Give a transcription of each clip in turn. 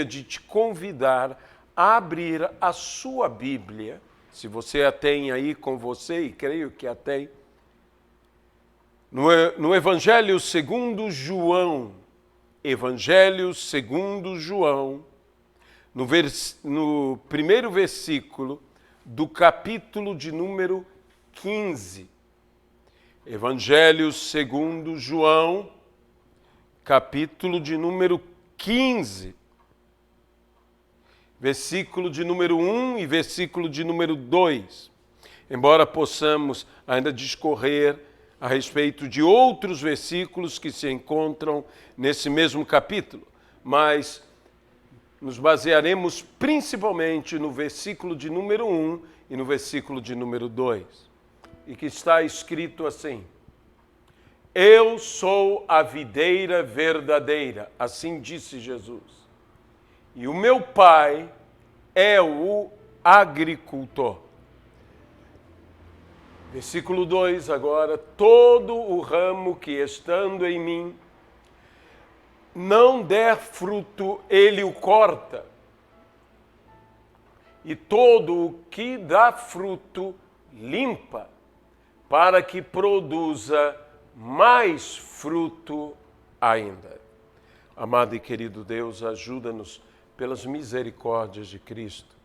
de te convidar a abrir a sua Bíblia, se você a tem aí com você, e creio que a tem, no Evangelho segundo João, Evangelho segundo João, no primeiro versículo do capítulo de número 15. Evangelho segundo João, capítulo de número 15. Versículo de número 1 e versículo de número 2. Embora possamos ainda discorrer a respeito de outros versículos que se encontram nesse mesmo capítulo, mas nos basearemos principalmente no versículo de número 1 e no versículo de número 2, e que está escrito assim: Eu sou a videira verdadeira, assim disse Jesus. E o meu Pai é o agricultor. Versículo 2 agora: Todo o ramo que estando em mim não der fruto, ele o corta. E todo o que dá fruto, limpa, para que produza mais fruto ainda. Amado e querido Deus, ajuda-nos pelas misericórdias de Cristo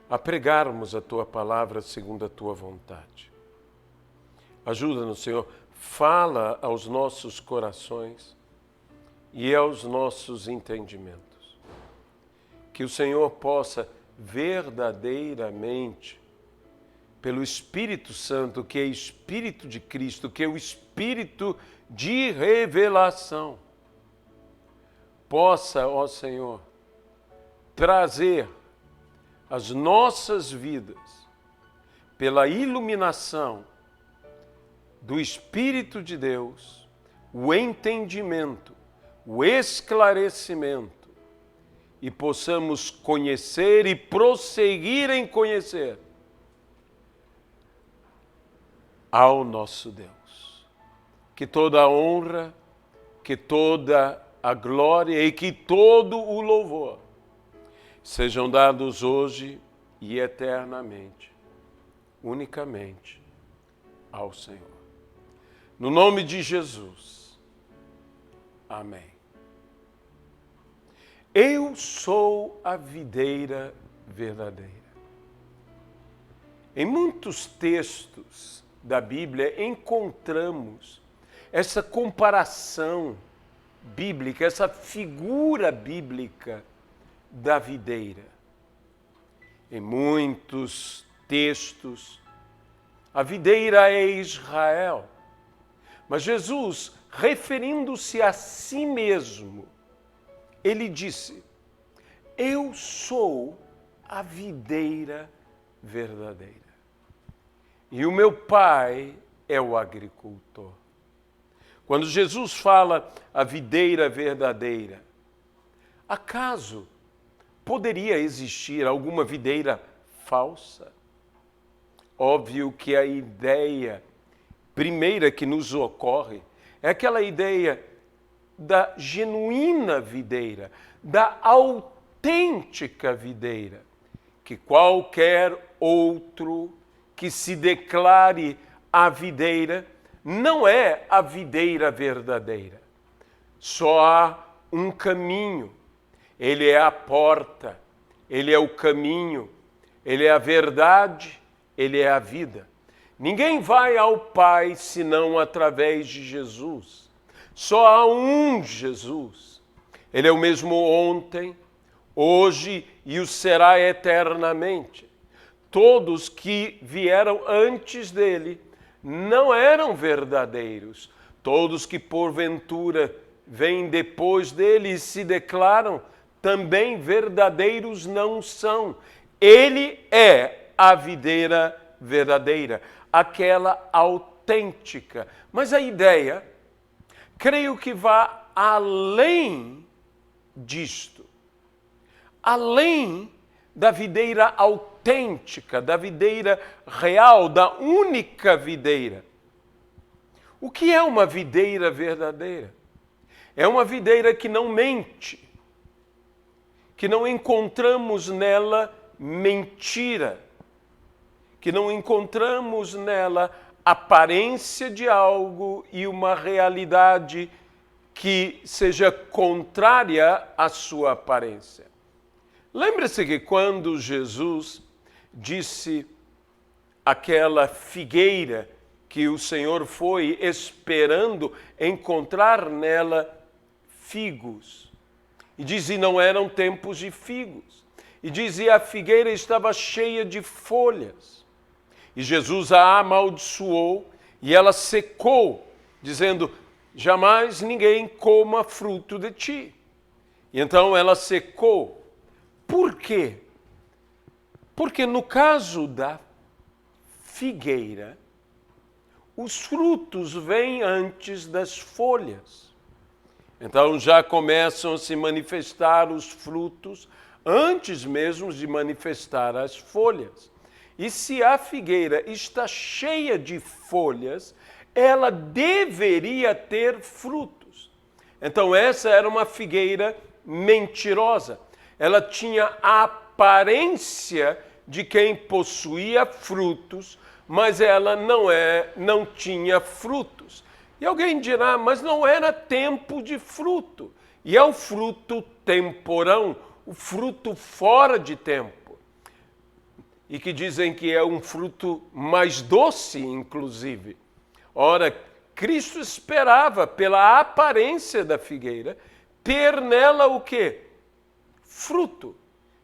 a pregarmos a Tua palavra segundo a Tua vontade. Ajuda-nos, Senhor, fala aos nossos corações e aos nossos entendimentos. Que o Senhor possa verdadeiramente, pelo Espírito Santo, que é Espírito de Cristo, que é o Espírito de revelação, possa, ó Senhor, trazer as nossas vidas, pela iluminação do Espírito de Deus, o entendimento, o esclarecimento, e possamos conhecer e prosseguir em conhecer ao nosso Deus. Que toda a honra, que toda a glória e que todo o louvor sejam dados hoje e eternamente, unicamente ao Senhor. No nome de Jesus. Amém. Eu sou a videira verdadeira. Em muitos textos da Bíblia encontramos essa comparação bíblica, essa figura bíblica da videira. Em muitos textos, a videira é Israel. Mas Jesus, referindo-se a si mesmo, ele disse: Eu sou a videira verdadeira. E o meu Pai é o agricultor. Quando Jesus fala a videira verdadeira, acaso poderia existir alguma videira falsa? Óbvio que a ideia primeira que nos ocorre é aquela ideia da genuína videira, da autêntica videira, que qualquer outro que se declare a videira não é a videira verdadeira. Só há um caminho. Ele é a porta, ele é o caminho, ele é a verdade, ele é a vida. Ninguém vai ao Pai senão através de Jesus. Só há um Jesus. Ele é o mesmo ontem, hoje e o será eternamente. Todos que vieram antes dele não eram verdadeiros. Todos que porventura vêm depois dele e se declaram também verdadeiros não são. Ele é a videira verdadeira, aquela autêntica. Mas a ideia, creio que vai além disto. Além da videira autêntica, da videira real, da única videira. O que é uma videira verdadeira? É uma videira que não mente. que não encontramos nela mentira, que não encontramos nela aparência de algo e uma realidade que seja contrária à sua aparência. Lembre-se que quando Jesus disse aquela figueira que o Senhor foi esperando encontrar nela figos, e diz, e não eram tempos de figos, e dizia a figueira estava cheia de folhas, e Jesus a amaldiçoou e ela secou, dizendo, jamais ninguém coma fruto de ti. E então ela secou. Por quê? Porque no caso da figueira, os frutos vêm antes das folhas. Então já começam a se manifestar os frutos antes mesmo de manifestar as folhas. E se a figueira está cheia de folhas, ela deveria ter frutos. Então essa era uma figueira mentirosa. Ela tinha a aparência de quem possuía frutos, mas ela não tinha frutos. E alguém dirá, mas não era tempo de fruto. E é o fruto temporão, o fruto fora de tempo. E que dizem que é um fruto mais doce, inclusive. Ora, Cristo esperava, pela aparência da figueira, ter nela o quê? Fruto.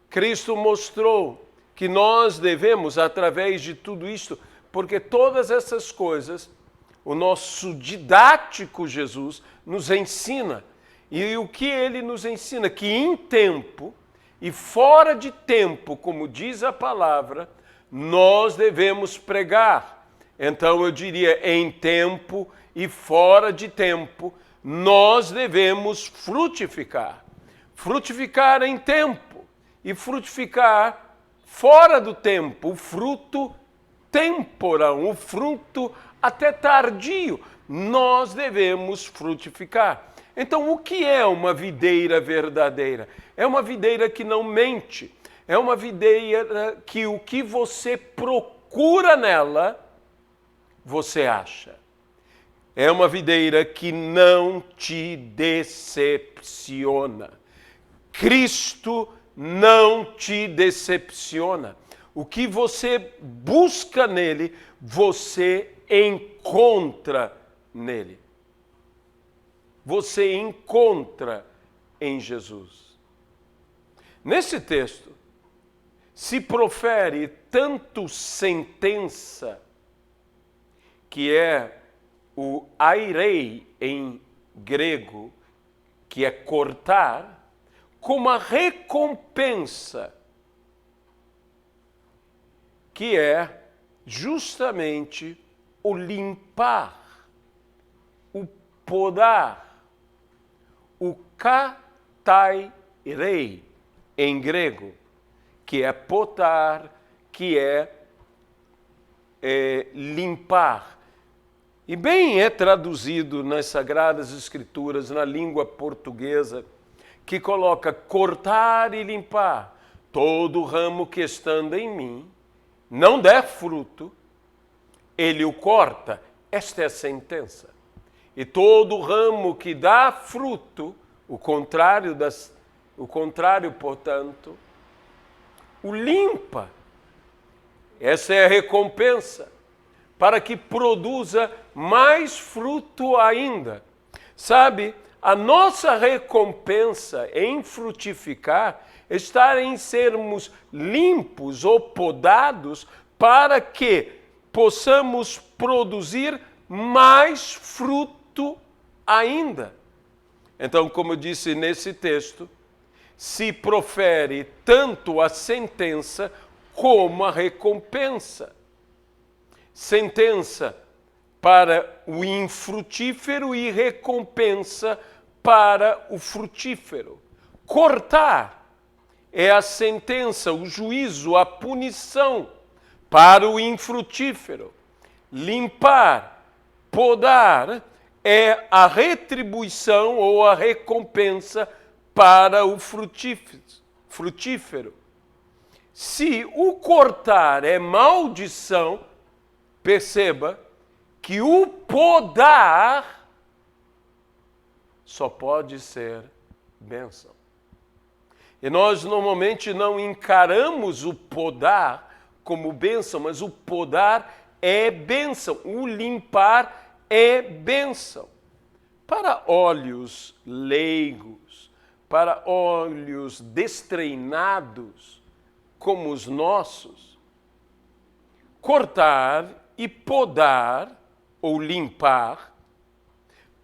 Cristo mostrou que nós devemos, através de tudo isto, porque todas essas coisas, o nosso didático Jesus nos ensina. E o que ele nos ensina? Que em tempo e fora de tempo, como diz a palavra, nós devemos pregar. Então eu diria, em tempo e fora de tempo, nós devemos frutificar. Frutificar em tempo e frutificar fora do tempo, o fruto temporão, o fruto até tardio, nós devemos frutificar. Então, o que é uma videira verdadeira? É uma videira que não mente, é uma videira que o que você procura nela, você acha. É uma videira que não te decepciona. Cristo não te decepciona. O que você busca nele, você encontra nele. Você encontra em Jesus. Nesse texto, se profere tanto sentença, que é o airei em grego, que é cortar, como a recompensa, que é justamente o limpar, o podar, o katairei em grego, que é podar, que é limpar. E bem é traduzido nas Sagradas Escrituras, na língua portuguesa, que coloca cortar e limpar. Todo ramo que estando em mim não der fruto, ele o corta. Esta é a sentença. E todo ramo que dá fruto, o contrário, portanto, o limpa. Essa é a recompensa, para que produza mais fruto ainda. Sabe, a nossa recompensa em frutificar está em sermos limpos ou podados para que possamos produzir mais fruto ainda. Então, como eu disse nesse texto, se profere tanto a sentença como a recompensa. Sentença para o infrutífero e recompensa para o frutífero. Cortar é a sentença, o juízo, a punição para o infrutífero. Limpar, podar é a retribuição ou a recompensa para o frutífero. frutífero. Se o cortar é maldição, perceba que o podar só pode ser bênção. E nós normalmente não encaramos o podar como bênção, mas o podar é bênção, o limpar é bênção. Para olhos leigos, para olhos destreinados como os nossos, cortar e podar ou limpar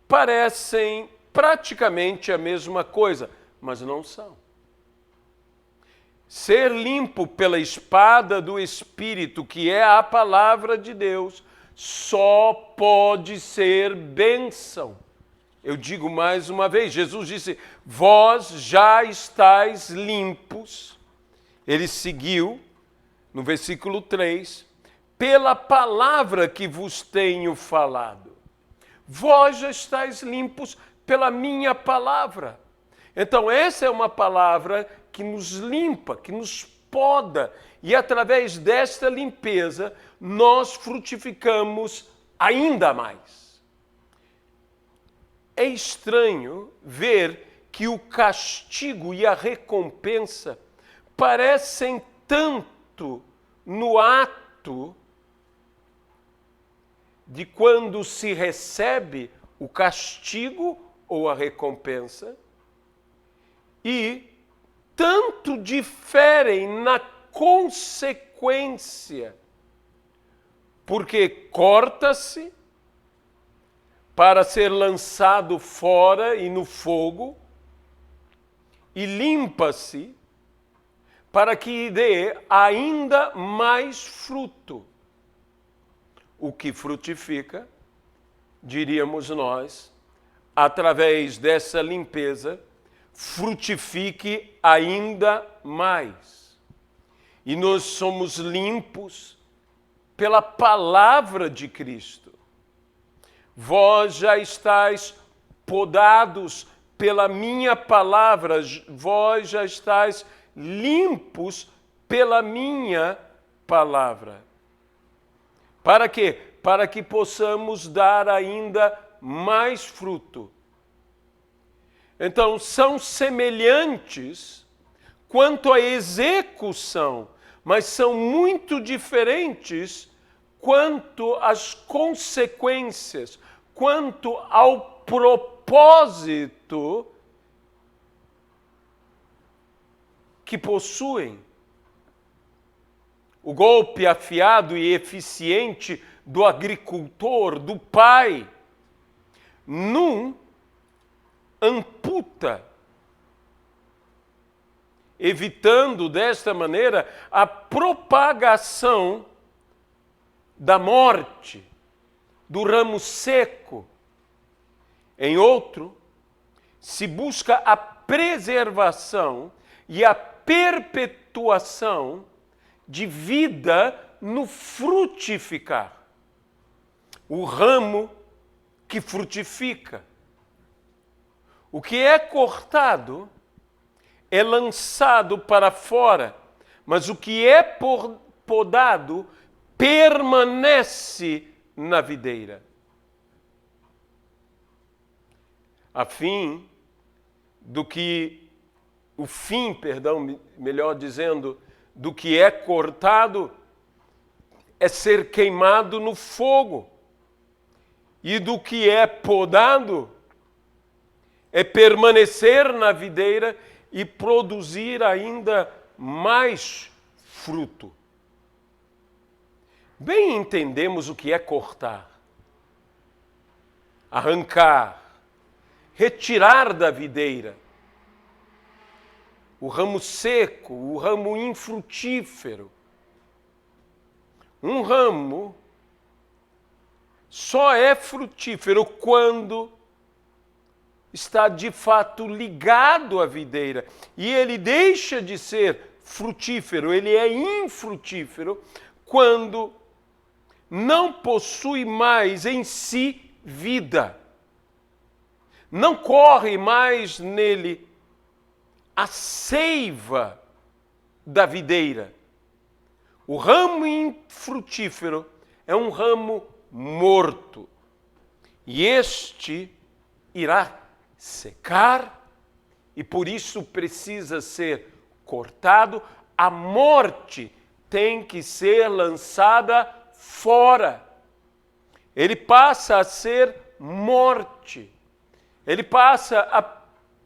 parecem praticamente a mesma coisa, mas não são. Ser limpo pela espada do Espírito, que é a palavra de Deus, só pode ser bênção. Eu digo mais uma vez, Jesus disse, vós já estáis limpos. Ele seguiu, no versículo 3, pela palavra que vos tenho falado. Vós já estáis limpos pela minha palavra. Então, essa é uma palavra que nos limpa, que nos poda. E através desta limpeza, nós frutificamos ainda mais. É estranho ver que o castigo e a recompensa parecem tanto no ato de quando se recebe o castigo ou a recompensa, e tanto diferem na consequência, porque corta-se para ser lançado fora e no fogo, e limpa-se para que dê ainda mais fruto. O que frutifica, diríamos nós, através dessa limpeza, frutifique ainda mais. E nós somos limpos pela palavra de Cristo. Vós já estáis podados pela minha palavra, vós já estáis limpos pela minha palavra. Para quê? Para que possamos dar ainda mais fruto. Então, são semelhantes quanto à execução, mas são muito diferentes quanto às consequências, quanto ao propósito que possuem. O golpe afiado e eficiente do agricultor, do pai, num amputa, evitando desta maneira a propagação da morte, do ramo seco. Em outro, se busca a preservação e a perpetuação de vida no frutificar. O ramo que frutifica. O que é cortado é lançado para fora, mas o que é podado permanece na videira. O fim, melhor dizendo, do que é cortado é ser queimado no fogo. E do que é podado é permanecer na videira e produzir ainda mais fruto. Bem entendemos o que é cortar, arrancar, retirar da videira o ramo seco, o ramo infrutífero. Um ramo só é frutífero quando está de fato ligado à videira. E ele deixa de ser frutífero, ele é infrutífero quando não possui mais em si vida. Não corre mais nele a seiva da videira. O ramo infrutífero é um ramo morto. E este irá secar e por isso precisa ser cortado. A morte tem que ser lançada fora. Ele passa a ser morte. Ele passa a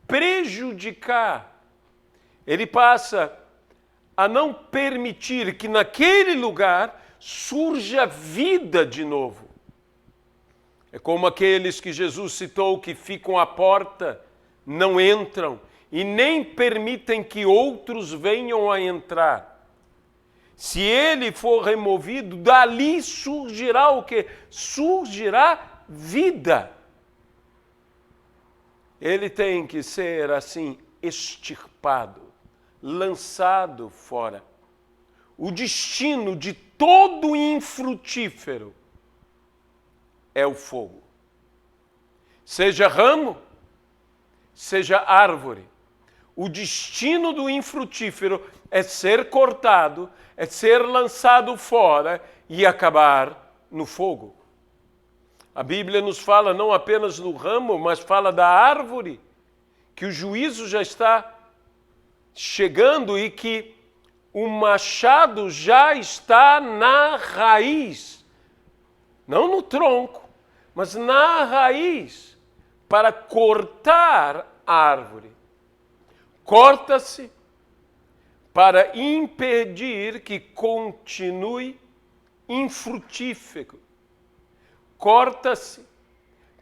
prejudicar. Ele passa a não permitir que naquele lugar surja vida de novo. É como aqueles que Jesus citou que ficam à porta, não entram e nem permitem que outros venham a entrar. Se ele for removido, dali surgirá o quê? Surgirá vida. Ele tem que ser assim extirpado, lançado fora. O destino de todo infrutífero é o fogo. Seja ramo, seja árvore. O destino do infrutífero é ser cortado, é ser lançado fora e acabar no fogo. A Bíblia nos fala não apenas do ramo, mas fala da árvore, que o juízo já está chegando e que o machado já está na raiz, não no tronco, mas na raiz, para cortar a árvore. Corta-se para impedir que continue infrutífero. Corta-se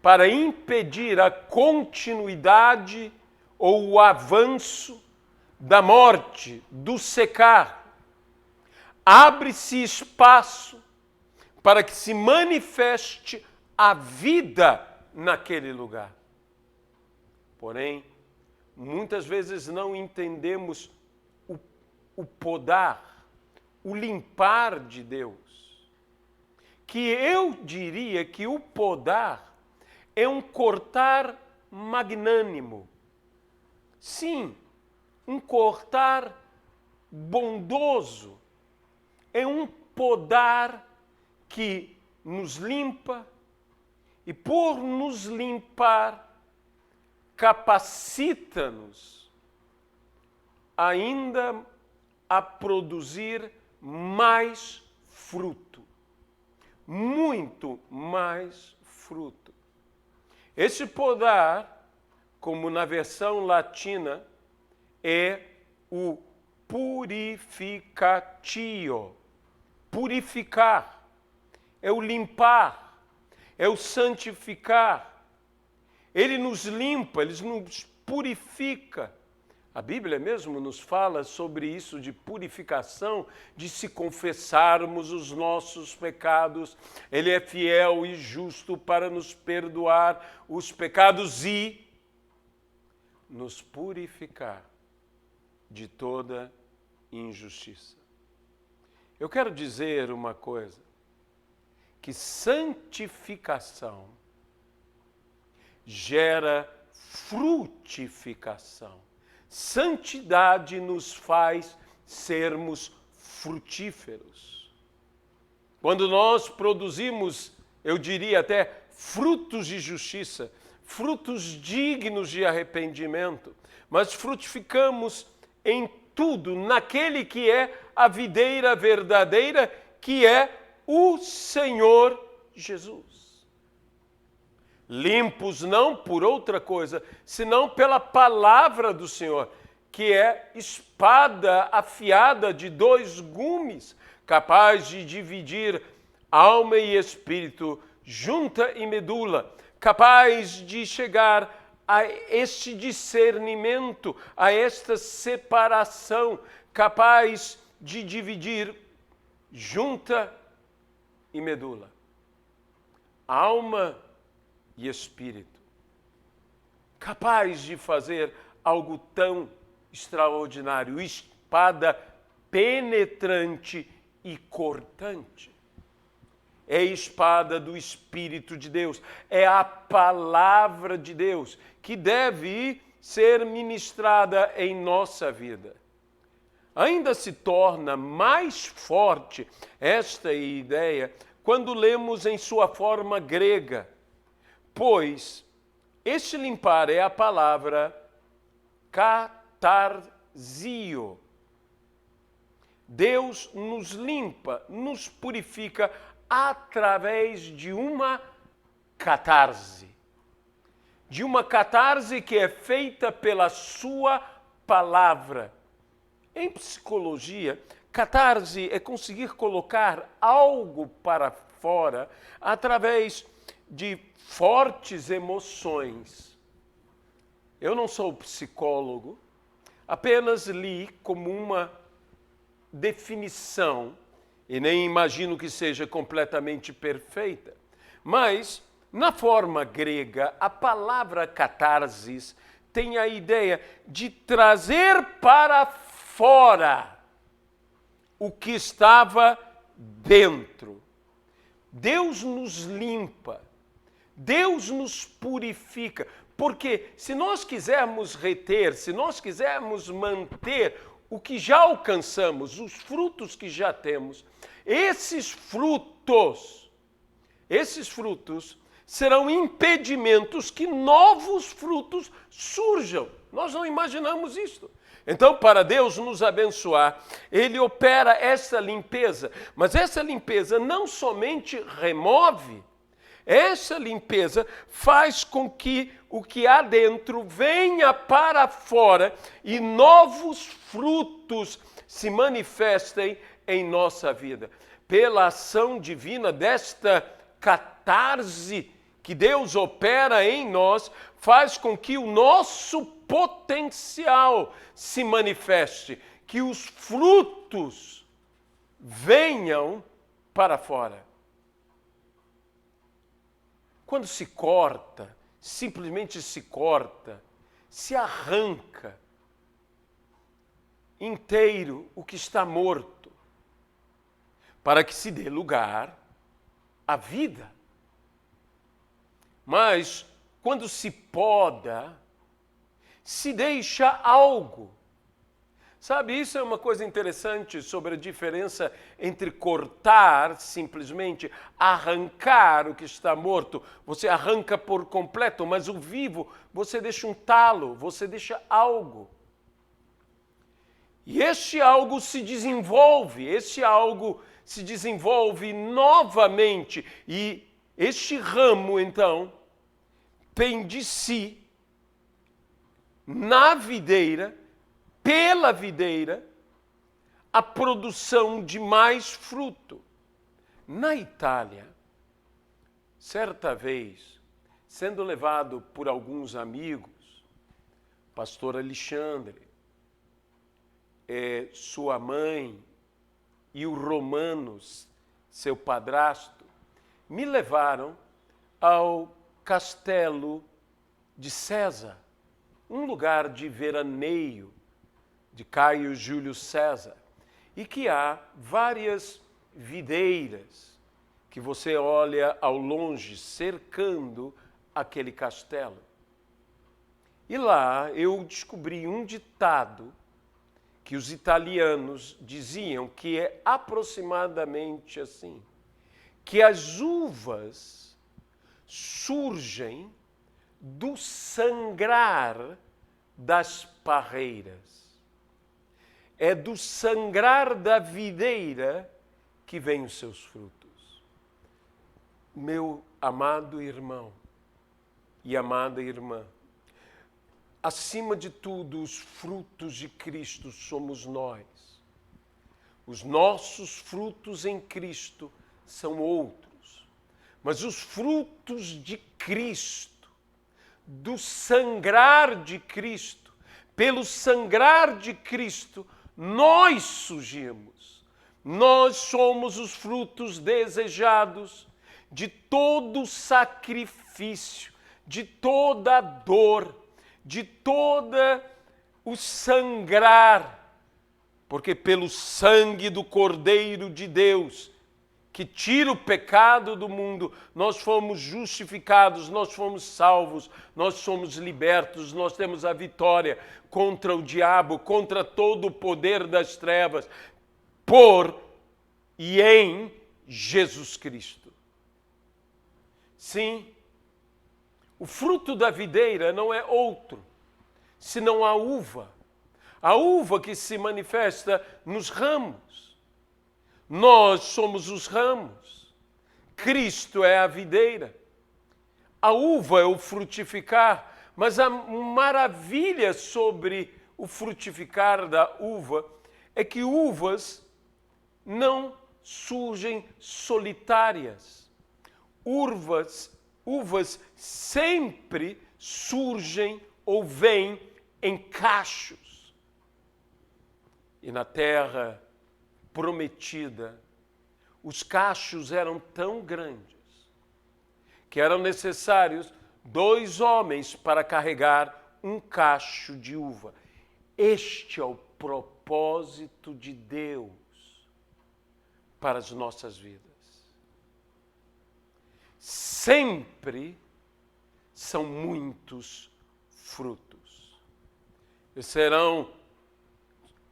para impedir a continuidade ou o avanço da morte, do secar. Abre-se espaço para que se manifeste a vida naquele lugar. Porém, muitas vezes não entendemos o podar, o limpar de Deus. Que eu diria que o podar é um cortar magnânimo. Sim, um cortar bondoso. É um podar que nos limpa e por nos limpar capacita-nos ainda a produzir mais fruto. Muito mais fruto. Esse podar, como na versão latina, é o purificatio. Purificar. É o limpar. É o santificar. Ele nos limpa, ele nos purifica. A Bíblia mesmo nos fala sobre isso de purificação, de se confessarmos os nossos pecados. Ele é fiel e justo para nos perdoar os pecados e nos purificar de toda injustiça. Eu quero dizer uma coisa, que santificação gera frutificação. Santidade nos faz sermos frutíferos. Quando nós produzimos, eu diria até, frutos de justiça, frutos dignos de arrependimento, mas frutificamos em tudo, naquele que é a videira verdadeira, que é o Senhor Jesus. Limpos não por outra coisa, senão pela palavra do Senhor, que é espada afiada de 2 gumes, capaz de dividir alma e espírito, junta e medula, capaz de chegar a este discernimento, a esta separação, capaz de dividir junta e medula, alma e espírito, capaz de fazer algo tão extraordinário, espada penetrante e cortante. É a espada do Espírito de Deus, é a palavra de Deus, que deve ser ministrada em nossa vida. Ainda se torna mais forte esta ideia quando lemos em sua forma grega, pois este limpar é a palavra catarsio. Deus nos limpa, nos purifica através de uma catarse. De uma catarse que é feita pela sua palavra. Em psicologia, catarse é conseguir colocar algo para fora através de fortes emoções. Eu não sou psicólogo, apenas li como uma definição, e nem imagino que seja completamente perfeita, mas na forma grega, a palavra catarsis tem a ideia de trazer para fora o que estava dentro. Deus nos limpa, Deus nos purifica, porque se nós quisermos reter, se nós quisermos manter o que já alcançamos, os frutos que já temos, esses frutos serão impedimentos que novos frutos surjam. Nós não imaginamos isto. Então, para Deus nos abençoar, Ele opera essa limpeza. Mas essa limpeza não somente remove, essa limpeza faz com que o que há dentro venha para fora e novos frutos se manifestem em nossa vida. Pela ação divina desta catarse que Deus opera em nós, faz com que o nosso potencial se manifeste, que os frutos venham para fora. Quando se corta, simplesmente se corta, se arranca inteiro o que está morto, para que se dê lugar à vida. Mas, quando se poda, se deixa algo. Sabe, isso é uma coisa interessante sobre a diferença entre cortar, simplesmente arrancar o que está morto. Você arranca por completo, mas o vivo, você deixa um talo, você deixa algo. E este algo se desenvolve, novamente. E este ramo, então, tem de si, na videira, pela videira, a produção de mais fruto. Na Itália, certa vez, sendo levado por alguns amigos, pastor Alexandre, sua mãe e o Romanos, seu padrasto, me levaram ao castelo de César, um lugar de veraneio de Caio Júlio César, e que há várias videiras que você olha ao longe cercando aquele castelo. E lá eu descobri um ditado que os italianos diziam, que é aproximadamente assim, que as uvas surgem do sangrar das parreiras. É do sangrar da videira que vêm os seus frutos. Meu amado irmão e amada irmã, acima de tudo, os frutos de Cristo somos nós. Os nossos frutos em Cristo são outros. Mas os frutos de Cristo, do sangrar de Cristo, pelo sangrar de Cristo, nós surgimos. Nós somos os frutos desejados de todo sacrifício, de toda dor, de toda o sangrar, porque pelo sangue do Cordeiro de Deus que tira o pecado do mundo, nós fomos justificados, nós fomos salvos, nós somos libertos, nós temos a vitória contra o diabo, contra todo o poder das trevas, por e em Jesus Cristo. Sim, o fruto da videira não é outro, senão a uva. A uva que se manifesta nos ramos. Nós somos os ramos. Cristo é a videira. A uva é o frutificar. Mas a maravilha sobre o frutificar da uva é que uvas não surgem solitárias. Uvas sempre surgem ou vêm em cachos. E na terra prometida, os cachos eram tão grandes que eram necessários 2 homens para carregar um cacho de uva. Este é o propósito de Deus para as nossas vidas. Sempre são muitos frutos. E serão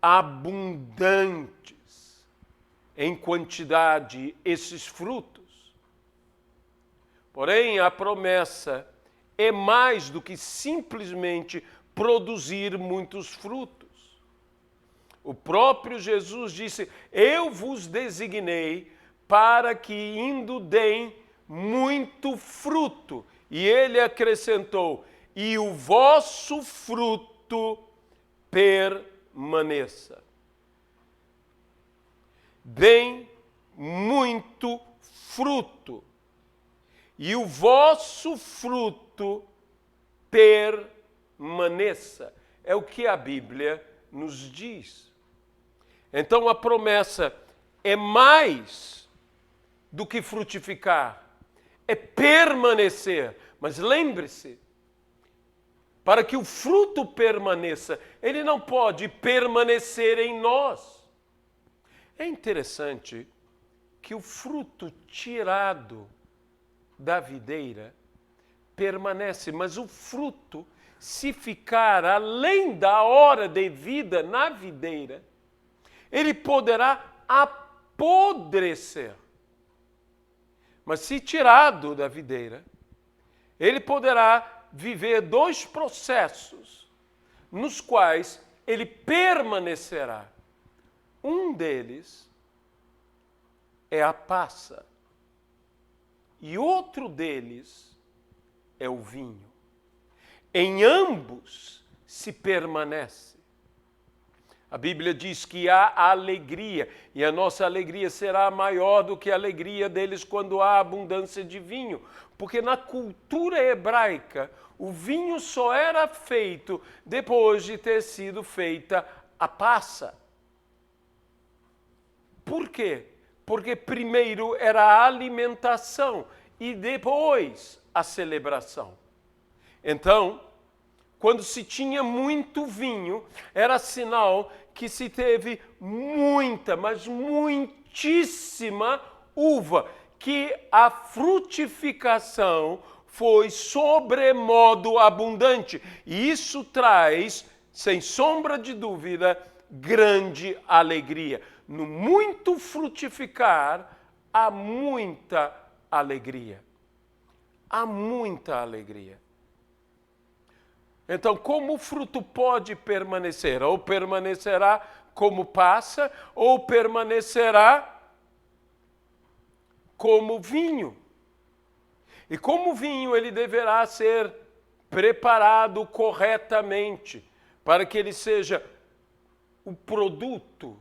abundantes em quantidade esses frutos. Porém, a promessa é mais do que simplesmente produzir muitos frutos. O próprio Jesus disse: eu vos designei para que indo deem muito fruto. E ele acrescentou: e o vosso fruto permaneça. Deem muito fruto, e o vosso fruto permaneça. É o que a Bíblia nos diz. Então a promessa é mais do que frutificar, é permanecer. Mas lembre-se, para que o fruto permaneça, ele não pode permanecer em nós. É interessante que o fruto tirado da videira permanece, mas o fruto, se ficar além da hora devida na videira, ele poderá apodrecer. Mas se tirado da videira, ele poderá viver 2 processos nos quais ele permanecerá. Um deles é a passa e outro deles é o vinho. Em ambos se permanece. A Bíblia diz que há alegria, e a nossa alegria será maior do que a alegria deles quando há abundância de vinho. Porque na cultura hebraica, o vinho só era feito depois de ter sido feita a passa. Por quê? Porque primeiro era a alimentação e depois a celebração. Então, quando se tinha muito vinho, era sinal que se teve muita, mas muitíssima uva, que a frutificação foi sobremodo abundante. E isso traz, sem sombra de dúvida, grande alegria. No muito frutificar, há muita alegria. Há muita alegria. Então, como o fruto pode permanecer? Ou permanecerá como passa, ou permanecerá como vinho. E como vinho, ele deverá ser preparado corretamente, para que ele seja o produto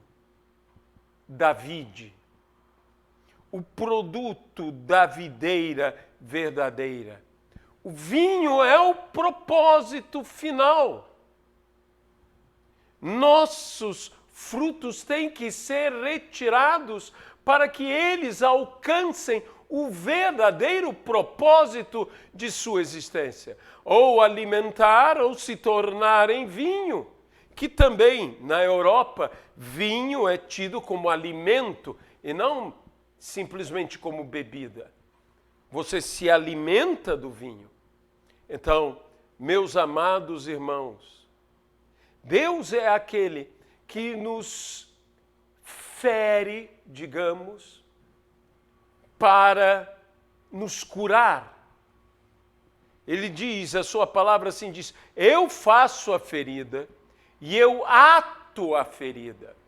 da vide, o produto da videira verdadeira. O vinho é o propósito final. Nossos frutos têm que ser retirados para que eles alcancem o verdadeiro propósito de sua existência. Ou alimentar ou se tornar em vinho, que também na Europa vinho é tido como alimento e não simplesmente como bebida. Você se alimenta do vinho. Então, meus amados irmãos, Deus é aquele que nos fere, digamos, para nos curar. Ele diz, a sua palavra assim diz, eu faço a ferida e eu ato a ferida.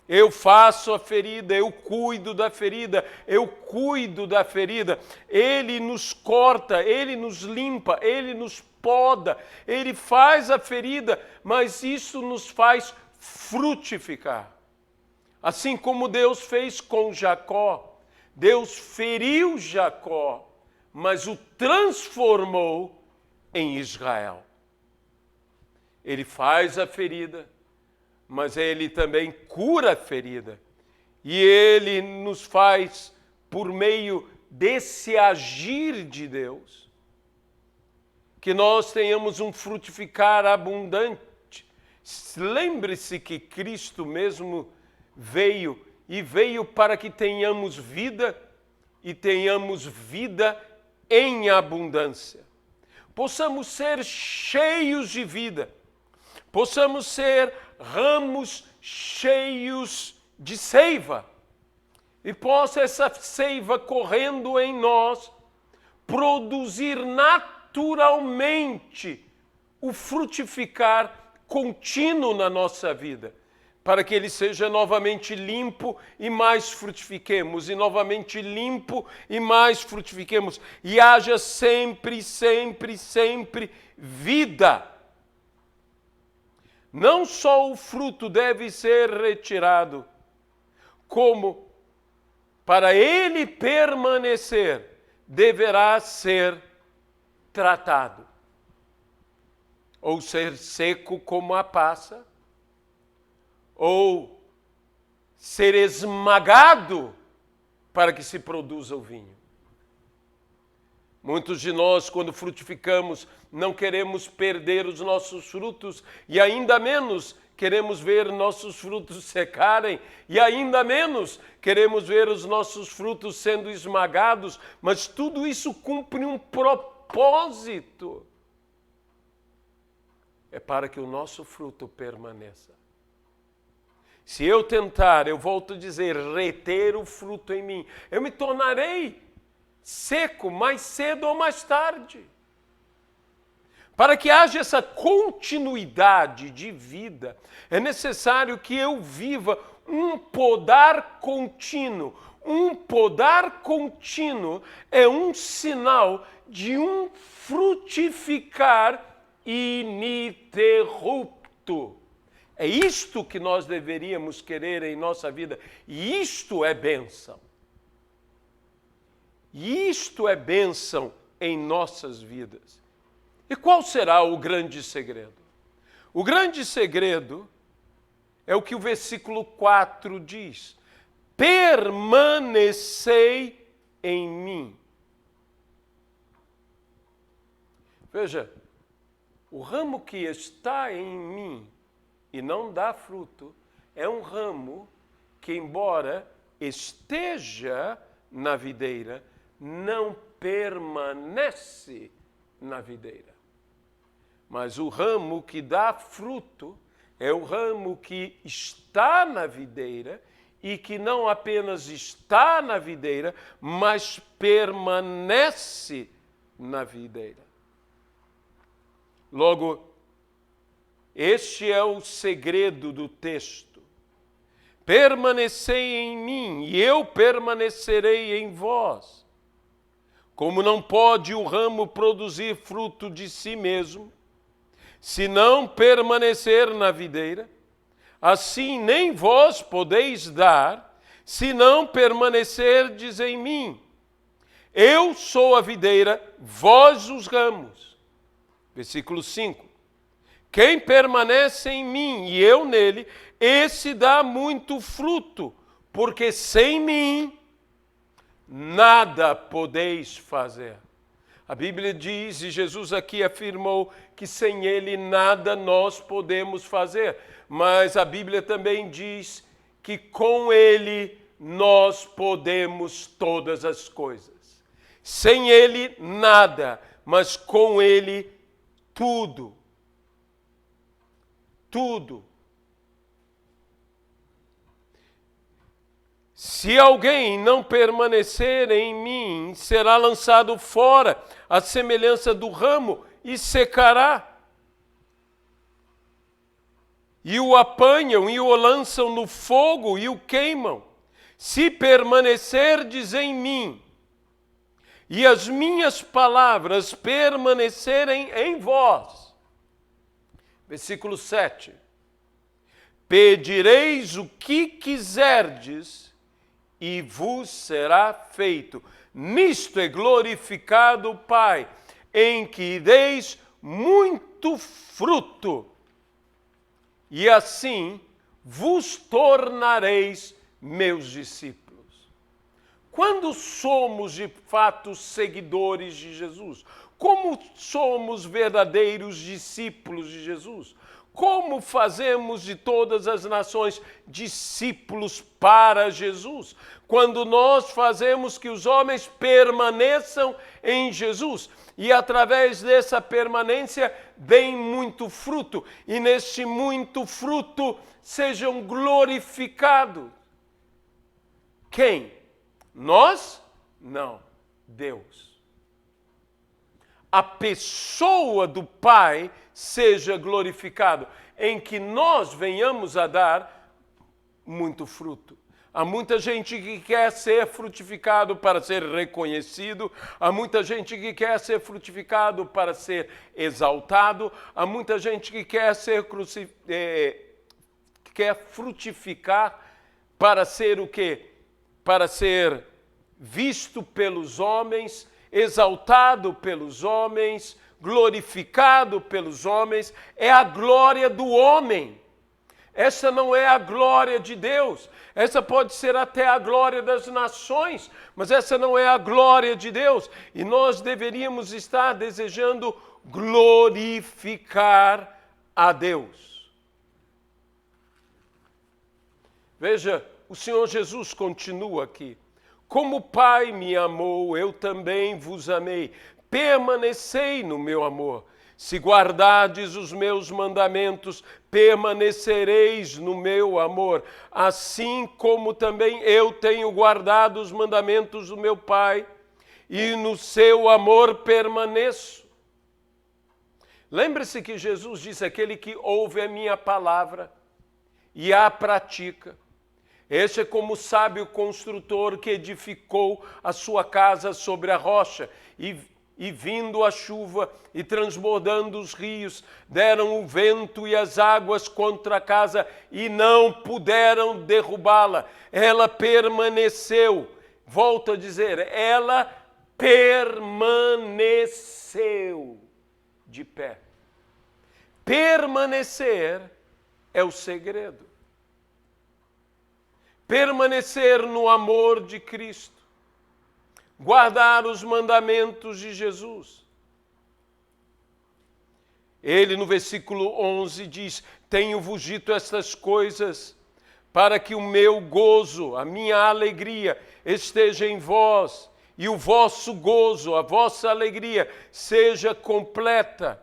Eu faço a ferida, eu cuido da ferida, eu cuido da ferida. Ele nos corta, Ele nos limpa, Ele nos poda, Ele faz a ferida, mas isso nos faz frutificar. Assim como Deus fez com Jacó. Deus feriu Jacó, mas o transformou em Israel. Ele faz a ferida, mas Ele também cura a ferida. E Ele nos faz, por meio desse agir de Deus, que nós tenhamos um frutificar abundante. Lembre-se que Cristo mesmo veio, e veio para que tenhamos vida, e tenhamos vida em abundância. Possamos ser cheios de vida, possamos ser ramos cheios de seiva, e possa essa seiva correndo em nós produzir naturalmente o frutificar contínuo na nossa vida, para que ele seja novamente limpo e mais frutifiquemos, e novamente limpo e mais frutifiquemos, e haja sempre, sempre, sempre vida. Não só o fruto deve ser retirado, como para ele permanecer, deverá ser tratado. Ou ser seco como a passa, ou ser esmagado para que se produza o vinho. Muitos de nós, quando frutificamos, não queremos perder os nossos frutos e ainda menos queremos ver nossos frutos secarem e ainda menos queremos ver os nossos frutos sendo esmagados, mas tudo isso cumpre um propósito. É para que o nosso fruto permaneça. Se eu tentar, eu volto a dizer, reter o fruto em mim, eu me tornarei seco mais cedo ou mais tarde. Para que haja essa continuidade de vida, é necessário que eu viva um podar contínuo. Um podar contínuo é um sinal de um frutificar ininterrupto. É isto que nós deveríamos querer em nossa vida, e isto é bênção. E isto é bênção em nossas vidas. E qual será o grande segredo? O grande segredo é o que o versículo 4 diz. Permanecei em mim. Veja, o ramo que está em mim e não dá fruto é um ramo que, embora esteja na videira, não permanece na videira. Mas o ramo que dá fruto é o ramo que está na videira e que não apenas está na videira, mas permanece na videira. Logo, este é o segredo do texto. Permanecei em mim e eu permanecerei em vós. Como não pode o ramo produzir fruto de si mesmo, se não permanecer na videira, assim nem vós podeis dar, se não permanecerdes em mim. Eu sou a videira, vós os ramos. Versículo 5. Quem permanece em mim e eu nele, esse dá muito fruto, porque sem mim nada podeis fazer. A Bíblia diz, e Jesus aqui afirmou, que sem Ele nada nós podemos fazer. Mas a Bíblia também diz que com Ele nós podemos todas as coisas. Sem Ele, nada, mas com Ele, tudo. Tudo. Se alguém não permanecer em mim, será lançado fora, à semelhança do ramo, e secará. E o apanham e o lançam no fogo e o queimam. Se permanecerdes em mim, e as minhas palavras permanecerem em vós. Versículo 7. Pedireis o que quiserdes, e vos será feito. Nisto é glorificado o Pai, em que deis muito fruto, e assim vos tornareis meus discípulos. Quando somos de fato seguidores de Jesus? Como somos verdadeiros discípulos de Jesus? Como fazemos de todas as nações discípulos para Jesus? Quando nós fazemos que os homens permaneçam em Jesus e através dessa permanência deem muito fruto e neste muito fruto sejam glorificados. Quem? Nós? Não, Deus. A pessoa do Pai seja glorificado, em que nós venhamos a dar muito fruto. Há muita gente que quer ser frutificado para ser reconhecido, há muita gente que quer ser frutificado para ser exaltado, há muita gente que quer frutificar para ser o quê? Para ser visto pelos homens, exaltado pelos homens, glorificado pelos homens. É a glória do homem. Essa não é a glória de Deus. Essa pode ser até a glória das nações, mas essa não é a glória de Deus. E nós deveríamos estar desejando glorificar a Deus. Veja, o Senhor Jesus continua aqui. Como o Pai me amou, eu também vos amei. Permanecei no meu amor. Se guardardes os meus mandamentos, permanecereis no meu amor, assim como também eu tenho guardado os mandamentos do meu Pai, e no seu amor permaneço. Lembre-se que Jesus disse: aquele que ouve a minha palavra e a pratica, esse é como o sábio construtor que edificou a sua casa sobre a rocha, e vindo a chuva e transbordando os rios, deram o vento e as águas contra a casa e não puderam derrubá-la. Ela permaneceu. Volto a dizer, ela permaneceu de pé. Permanecer é o segredo. Permanecer no amor de Cristo. Guardar os mandamentos de Jesus. Ele, no versículo 11, diz: tenho-vos dito estas coisas para que o meu gozo, a minha alegria, esteja em vós, e o vosso gozo, a vossa alegria, seja completa.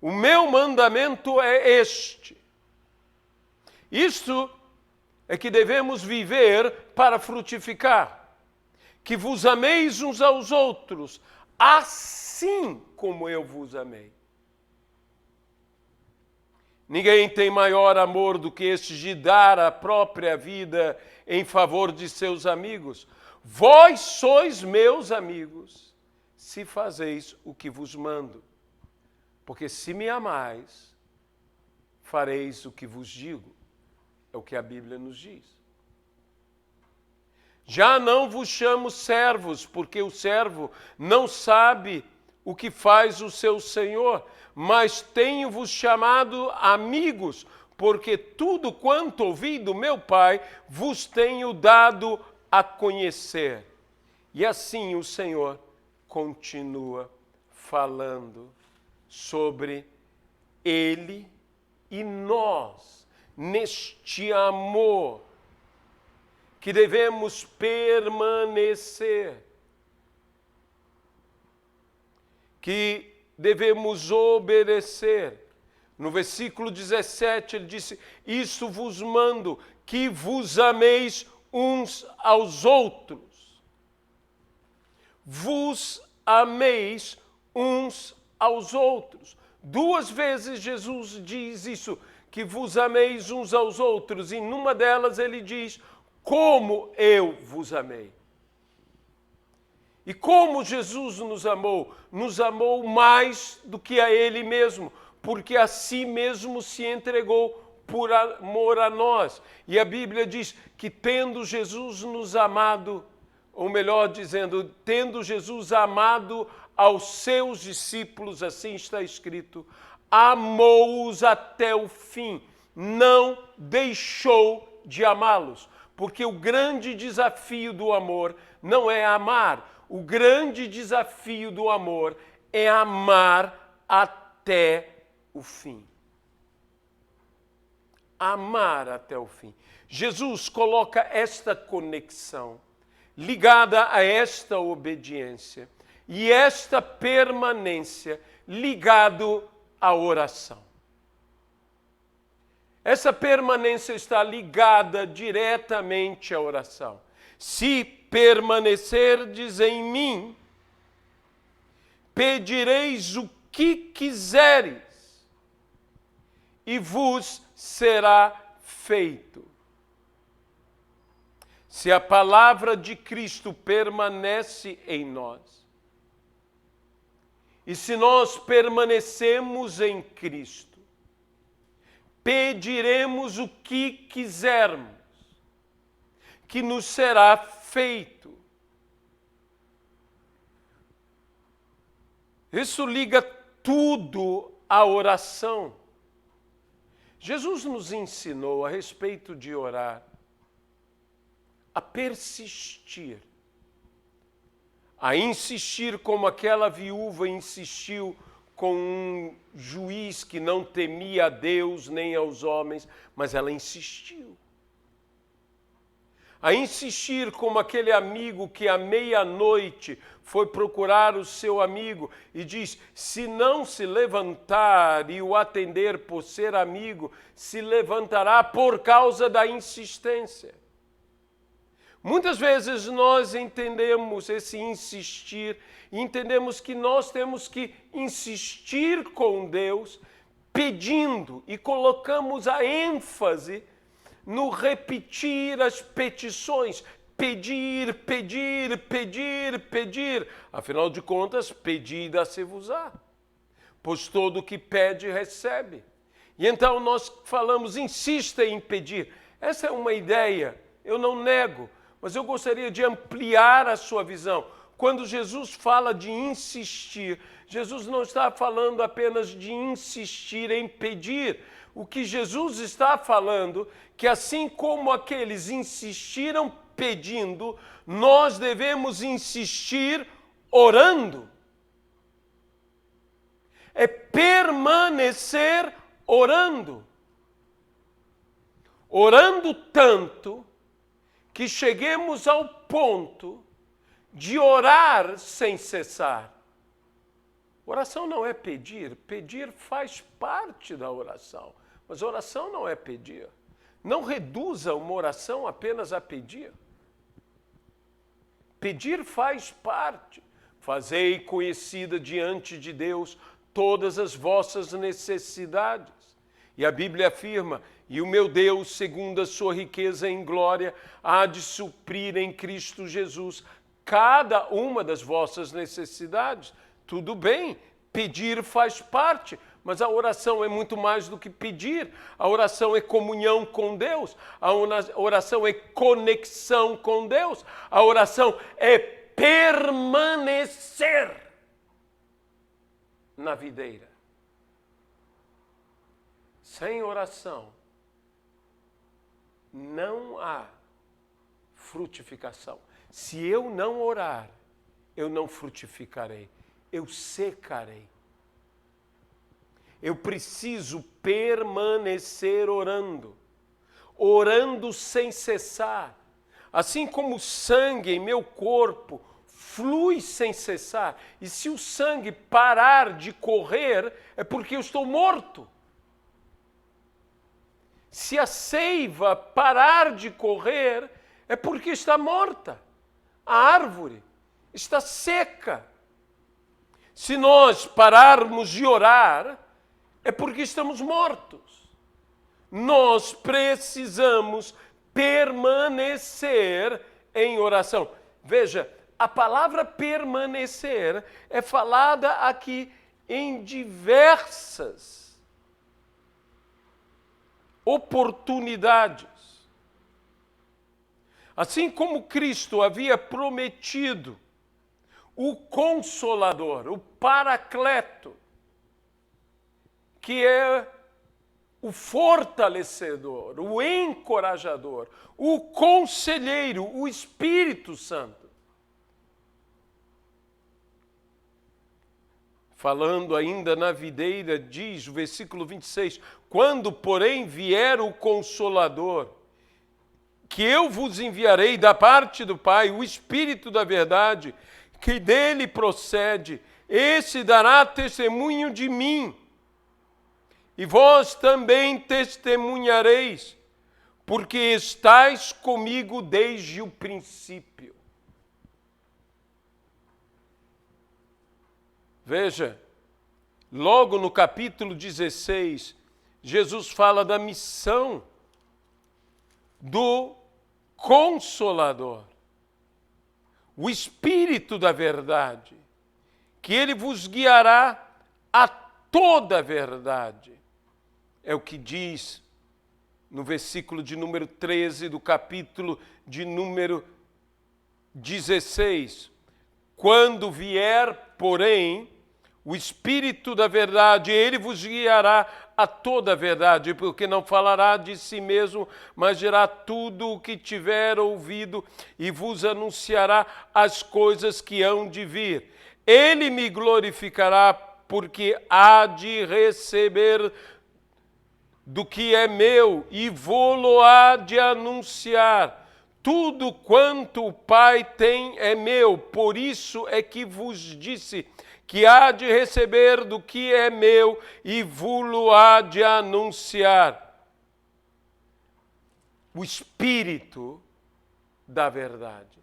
O meu mandamento é este. Isto é que devemos viver para frutificar. Que vos ameis uns aos outros, assim como eu vos amei. Ninguém tem maior amor do que este de dar a própria vida em favor de seus amigos. Vós sois meus amigos, se fazeis o que vos mando. Porque se me amais, fareis o que vos digo. É o que a Bíblia nos diz. Já não vos chamo servos, porque o servo não sabe o que faz o seu senhor, mas tenho-vos chamado amigos, porque tudo quanto ouvi do meu Pai vos tenho dado a conhecer. E assim o Senhor continua falando sobre Ele e nós, neste amor que devemos permanecer, que devemos obedecer. No versículo 17 ele disse: isso vos mando, que vos ameis uns aos outros. Vos ameis uns aos outros. 2 vezes Jesus diz isso, que vos ameis uns aos outros, e numa delas ele diz: como eu vos amei. E como Jesus nos amou mais do que a Ele mesmo, porque a si mesmo se entregou por amor a nós. E a Bíblia diz que tendo Jesus nos amado, ou melhor dizendo, tendo Jesus amado aos seus discípulos, assim está escrito, amou-os até o fim, não deixou de amá-los. Porque o grande desafio do amor não é amar, o grande desafio do amor é amar até o fim. Amar até o fim. Jesus coloca esta conexão ligada a esta obediência e esta permanência ligado à oração. Essa permanência está ligada diretamente à oração. Se permanecerdes em mim, pedireis o que quiseres e vos será feito. Se a palavra de Cristo permanece em nós, e se nós permanecemos em Cristo, pediremos o que quisermos, que nos será feito. Isso liga tudo à oração. Jesus nos ensinou a respeito de orar, a persistir, a insistir como aquela viúva insistiu com um juiz que não temia a Deus nem aos homens, mas ela insistiu. A insistir como aquele amigo que à meia-noite foi procurar o seu amigo e diz: se não se levantar e o atender por ser amigo, se levantará por causa da insistência. Muitas vezes nós entendemos esse insistir e entendemos que nós temos que insistir com Deus pedindo e colocamos a ênfase no repetir as petições, pedir, pedir, pedir, pedir. Afinal de contas, pedi e dá-se-vos-á, pois todo o que pede, recebe. E então nós falamos, insista em pedir. Essa é uma ideia, eu não nego, mas eu gostaria de ampliar a sua visão. Quando Jesus fala de insistir, Jesus não está falando apenas de insistir em pedir. O que Jesus está falando, que assim como aqueles insistiram pedindo, nós devemos insistir orando. É permanecer orando. Orando tanto que cheguemos ao ponto de orar sem cessar. Oração não é pedir, pedir faz parte da oração, mas oração não é pedir. Não reduza uma oração apenas a pedir. Pedir faz parte. Fazei conhecida diante de Deus todas as vossas necessidades. E a Bíblia afirma, e o meu Deus, segundo a sua riqueza em glória, há de suprir em Cristo Jesus cada uma das vossas necessidades. Tudo bem, pedir faz parte, mas a oração é muito mais do que pedir. A oração é comunhão com Deus, a oração é conexão com Deus, a oração é permanecer na videira. Sem oração, não há frutificação. Se eu não orar, eu não frutificarei, eu secarei. Eu preciso permanecer orando, orando sem cessar. Assim como o sangue em meu corpo flui sem cessar, e se o sangue parar de correr, é porque eu estou morto. Se a seiva parar de correr, é porque está morta. A árvore está seca. Se nós pararmos de orar, é porque estamos mortos. Nós precisamos permanecer em oração. Veja, a palavra permanecer é falada aqui em diversas oportunidades. Assim como Cristo havia prometido o Consolador, o Paracleto, que é o fortalecedor, o encorajador, o conselheiro, o Espírito Santo. Falando ainda na videira, diz o versículo 26, quando, porém, vier o Consolador, que eu vos enviarei da parte do Pai, o Espírito da verdade, que dele procede, esse dará testemunho de mim. E vós também testemunhareis, porque estáis comigo desde o princípio. Veja, logo no capítulo 16, Jesus fala da missão do Consolador, o Espírito da verdade, que ele vos guiará a toda a verdade. É o que diz no versículo de número 13 do capítulo de número 16. Quando vier, porém, o Espírito da verdade, ele vos guiará a toda a verdade, porque não falará de si mesmo, mas dirá tudo o que tiver ouvido e vos anunciará as coisas que hão de vir. Ele me glorificará, porque há de receber do que é meu e vô-lo-á de anunciar. Tudo quanto o Pai tem é meu, por isso é que vos disse que há de receber do que é meu e vô-lo-á de anunciar. O Espírito da verdade.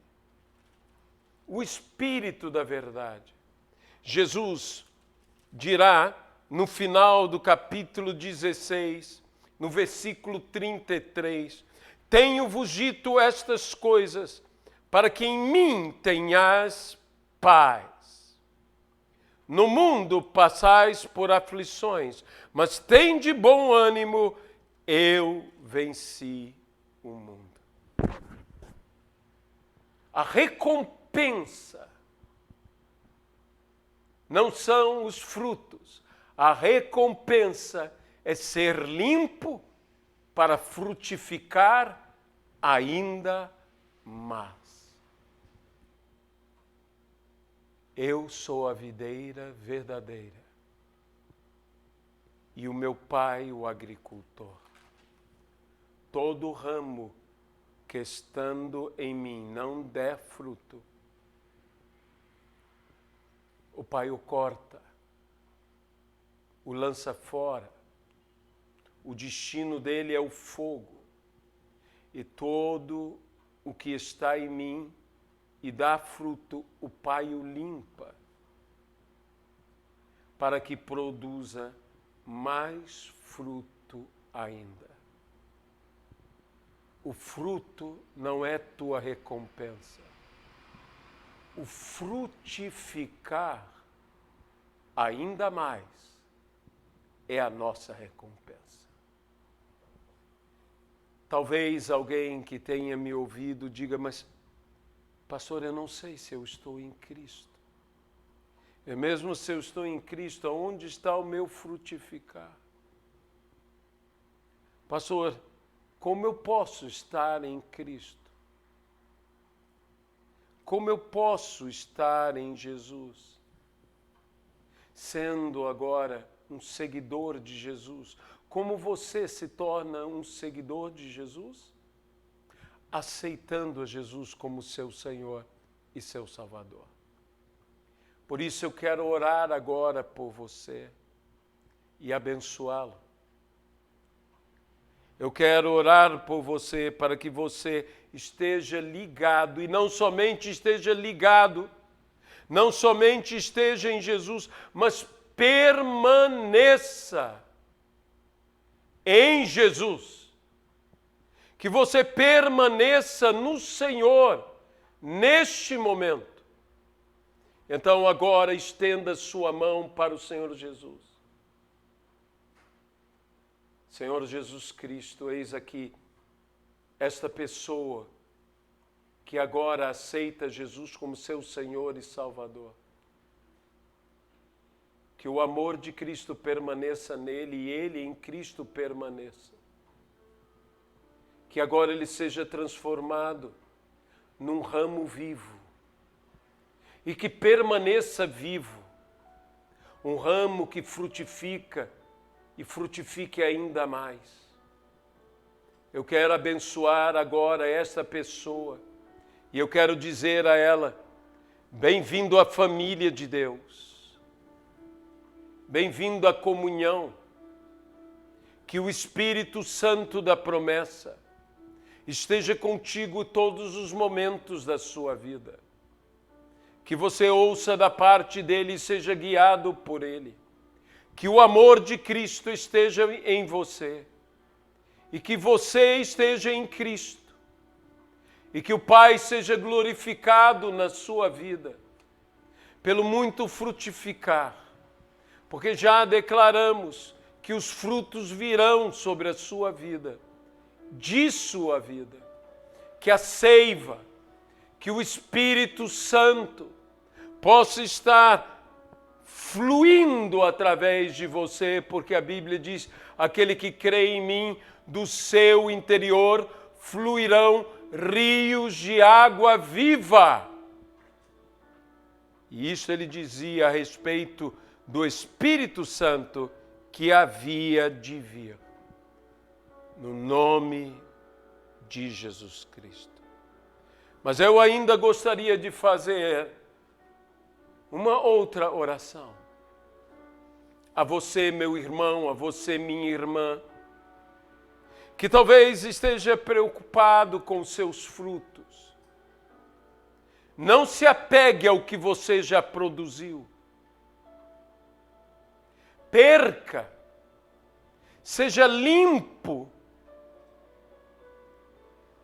O Espírito da verdade. Jesus dirá no final do capítulo 16, no versículo 33, tenho-vos dito estas coisas, para que em mim tenhais paz. No mundo passais por aflições, mas tende bom ânimo, eu venci o mundo. A recompensa não são os frutos. A recompensa é ser limpo para frutificar ainda mais. Eu sou a videira verdadeira e o meu Pai o agricultor. Todo ramo que estando em mim não der fruto, o Pai o corta, o lança fora. O destino dele é o fogo. E todo o que está em mim e dá fruto, o Pai o limpa, para que produza mais fruto ainda. O fruto não é tua recompensa. O frutificar ainda mais é a nossa recompensa. Talvez alguém que tenha me ouvido diga, mas, pastor, eu não sei se eu estou em Cristo. E mesmo se eu estou em Cristo, onde está o meu frutificar? Pastor, como eu posso estar em Cristo? Como eu posso estar em Jesus? Sendo agora um seguidor de Jesus, como você se torna um seguidor de Jesus? aceitando a Jesus como seu Senhor e seu Salvador. Por isso eu quero orar agora por você e abençoá-lo. Eu quero orar por você para que você esteja ligado, e não somente esteja ligado, não somente esteja em Jesus, mas permaneça em Jesus. Que você permaneça no Senhor neste momento. Então agora estenda sua mão para o Senhor Jesus. Senhor Jesus Cristo, eis aqui esta pessoa que agora aceita Jesus como seu Senhor e Salvador. Que o amor de Cristo permaneça nele e ele em Cristo permaneça. Que agora ele seja transformado num ramo vivo e que permaneça vivo, um ramo que frutifica e frutifique ainda mais. Eu quero abençoar agora esta pessoa e eu quero dizer a ela: bem-vindo à família de Deus, bem-vindo à comunhão, que o Espírito Santo da promessa esteja contigo todos os momentos da sua vida, que você ouça da parte dele e seja guiado por ele, que o amor de Cristo esteja em você e que você esteja em Cristo e que o Pai seja glorificado na sua vida pelo muito frutificar, porque já declaramos que os frutos virão sobre a sua vida, de sua vida, que a seiva, que o Espírito Santo possa estar fluindo através de você, porque a Bíblia diz: aquele que crê em mim, do seu interior fluirão rios de água viva. E isso ele dizia a respeito do Espírito Santo que havia de vir. No nome de Jesus Cristo. Mas eu ainda gostaria de fazer uma outra oração. A você, meu irmão, a você, minha irmã, que talvez esteja preocupado com seus frutos. Não se apegue ao que você já produziu. Perca. Seja limpo.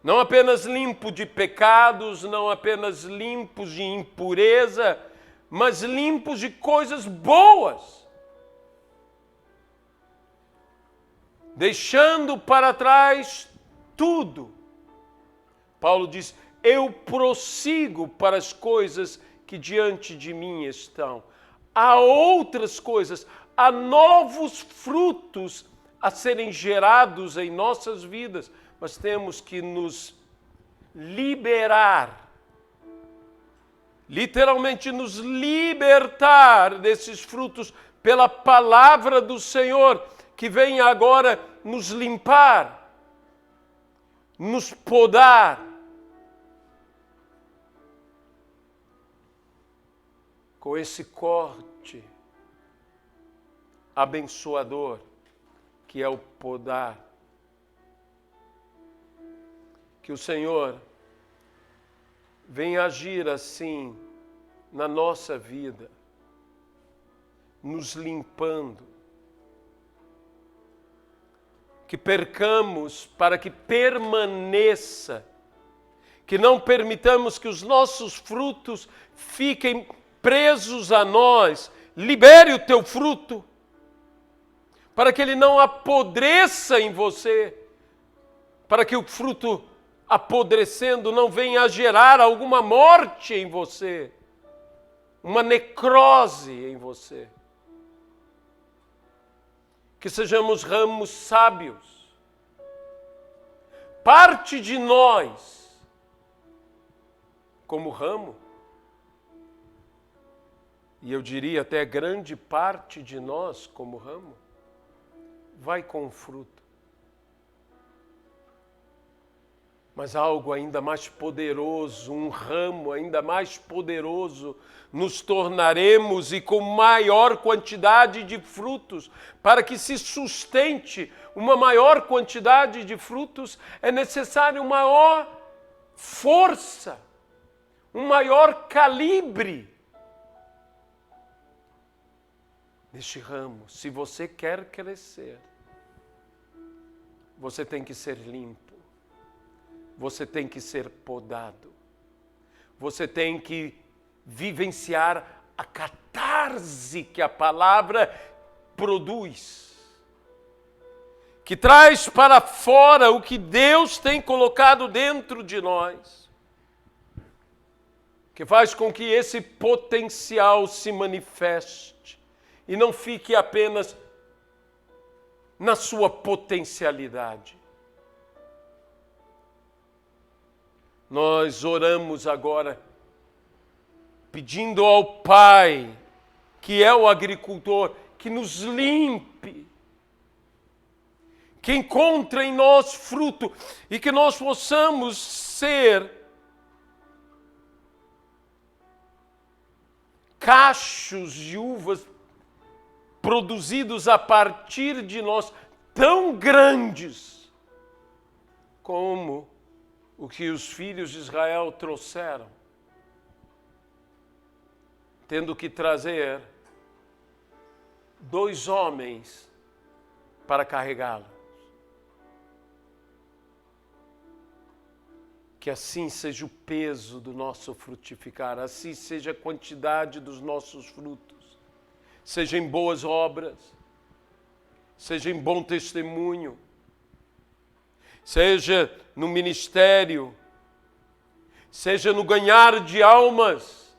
Não apenas limpo de pecados, não apenas limpos de impureza, mas limpos de coisas boas. Deixando para trás tudo. Paulo diz: eu prossigo para as coisas que diante de mim estão. Há outras coisas, há novos frutos a serem gerados em nossas vidas, mas temos que nos liberar, literalmente nos libertar desses frutos pela palavra do Senhor, que vem agora nos limpar, nos podar, com esse corte abençoador que é o podar. Que o Senhor venha agir assim na nossa vida, nos limpando, que percamos para que permaneça, que não permitamos que os nossos frutos fiquem presos a nós. Libere o teu fruto, para que ele não apodreça em você, para que o fruto apodrecendo não venha a gerar alguma morte em você, uma necrose em você. Que sejamos ramos sábios. Parte de nós, como ramo, e eu diria até grande parte de nós, como ramo, vai com fruto. Mas algo ainda mais poderoso, um ramo ainda mais poderoso, nos tornaremos e com maior quantidade de frutos. Para que se sustente uma maior quantidade de frutos, é necessário maior força, um maior calibre neste ramo. Se você quer crescer, você tem que ser limpo, você tem que ser podado, você tem que vivenciar a catarse que a palavra produz, que traz para fora o que Deus tem colocado dentro de nós, que faz com que esse potencial se manifeste e não fique apenas na sua potencialidade. Nós oramos agora pedindo ao Pai, que é o agricultor, que nos limpe, que encontre em nós fruto e que nós possamos ser cachos de uvas produzidos a partir de nós, tão grandes como o que os filhos de Israel trouxeram, tendo que trazer 2 homens para carregá-los. Que assim seja o peso do nosso frutificar, assim seja a quantidade dos nossos frutos, seja em boas obras, seja em bom testemunho, seja no ministério, seja no ganhar de almas,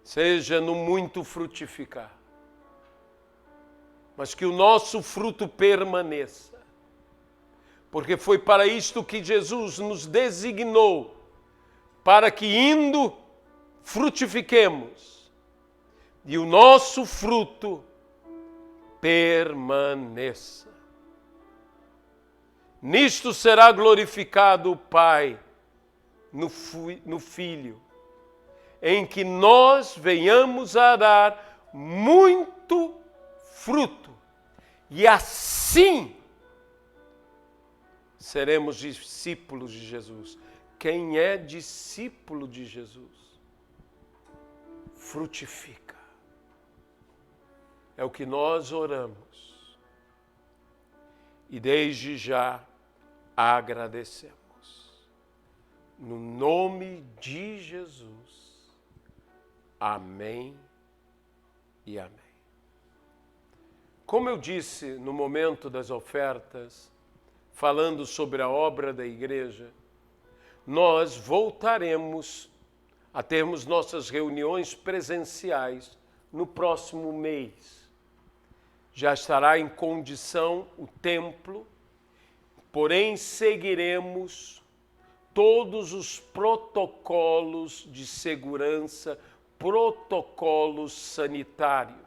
seja no muito frutificar, mas que o nosso fruto permaneça, porque foi para isto que Jesus nos designou, para que indo frutifiquemos e o nosso fruto permaneça. Nisto será glorificado o Pai no Filho, em que nós venhamos a dar muito fruto, e assim seremos discípulos de Jesus. Quem é discípulo de Jesus, frutifica. É o que nós oramos. E desde já agradecemos. No nome de Jesus. Amém e amém. Como eu disse no momento das ofertas, falando sobre a obra da igreja, nós voltaremos a termos nossas reuniões presenciais no próximo mês. Já estará em condição o templo, porém seguiremos todos os protocolos de segurança, protocolos sanitários.